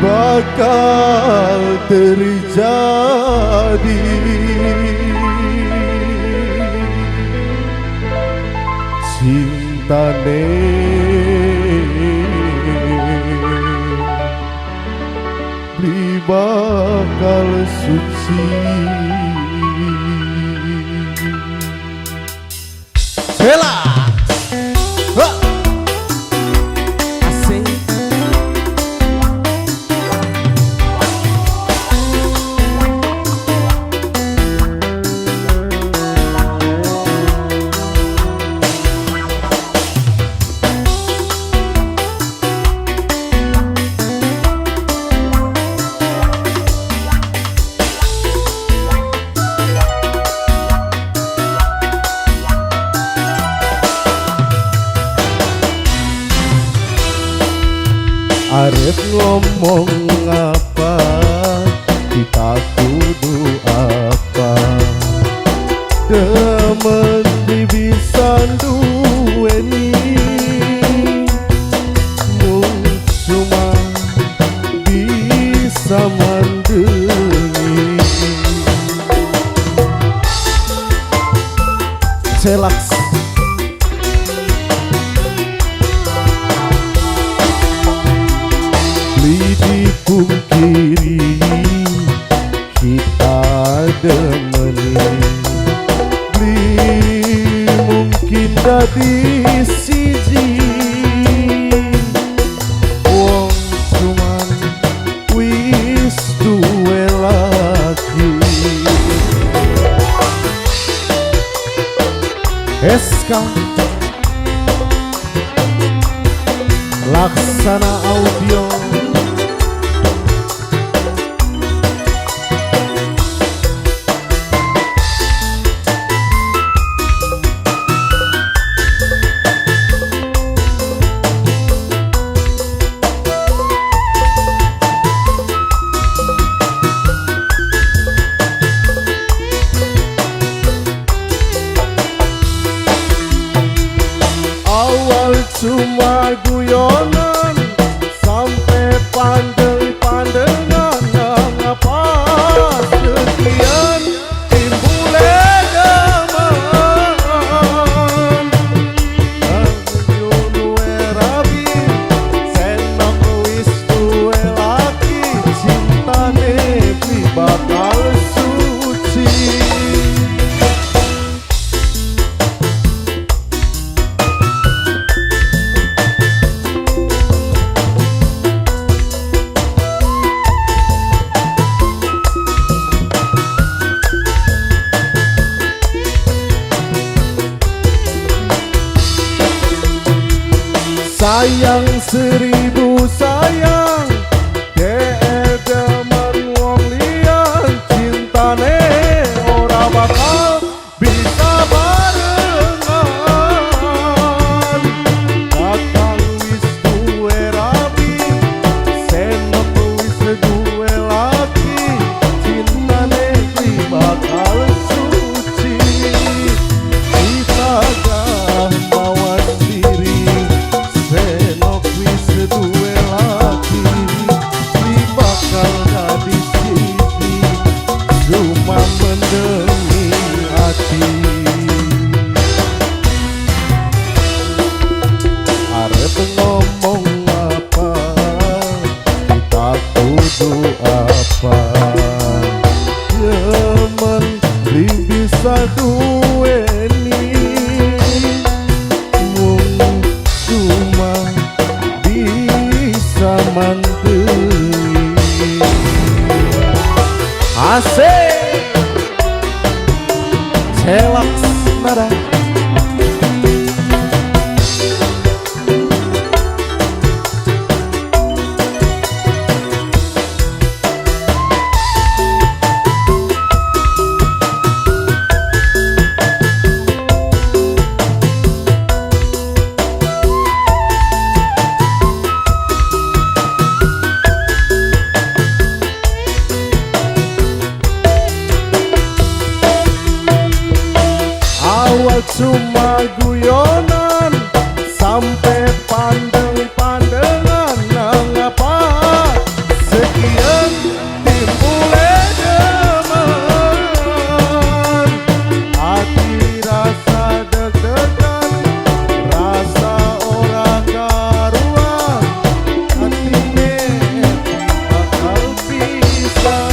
bakal terjadi. Cintane beli bakal suci. Hela arep ngomong apa, kita kudu apa, demen bisa duweni, mung cuma bisa mandengi. Celaks dipungkiri kita demeni, beli mungkin dadi siji, wong cuman wis duwe lagi. SK Laksana Audio. Awal cuma guyonan, sampai pandeng-pandengan, ngapa sekian timbul edaman. Ayun werabi, senang wis duwe laki, cintane beli bakal suci. Sayang seribu sayang, demen wong liyan, cintane ora bakal bisa barengan. Datang wis duwe rabi, senep wis duwe laki, cintane beli bakal suci. Kita gak mawas diri, senok wis duwe laki, beli bakal dadi siji, cuma mendengi hati. Arep ngomong apa, kita kudu apa, demen beli bisa duweni, mung cuma bisa mandiri. Asik Celaks nada. awal cuma guyonan sampai pandeng-pandengan ngapa sekian timbulnya demen hati rasa deg-degan rasa ora karuan hatine bakal pisah.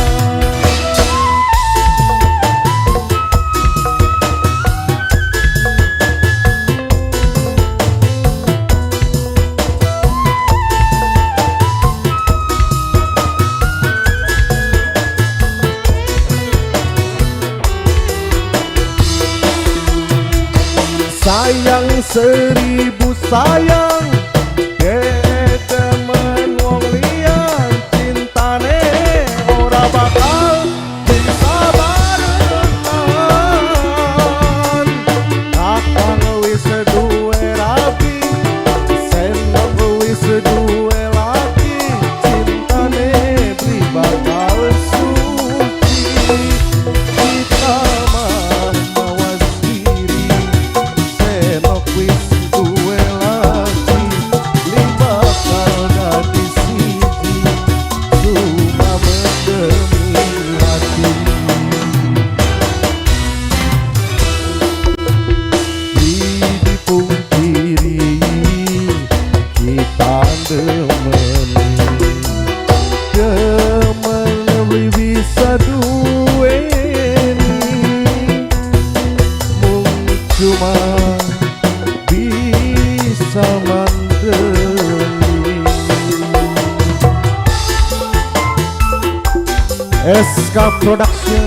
Sayang seribu sayang demen wong liyan cintane ora bakal bisa barengan kakang wis duwe rapi seneng wis duwe laki cintane beli bakal suci kita mah mawas diri senok wis duwe laki lima kal dadi siji cuma mendemi hati dipungkiri kita demen demen bisa duweni mung cuma bisa mandiri. SK Production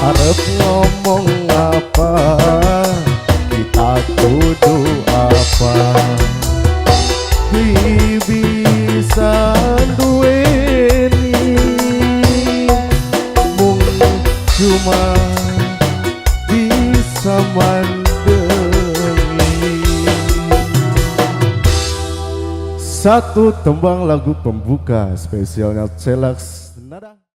harap ngomong apa kita kudu apa bisa duweni mung cuma bisa mandiri. Satu tembang lagu pembuka spesialnya Celax Nada.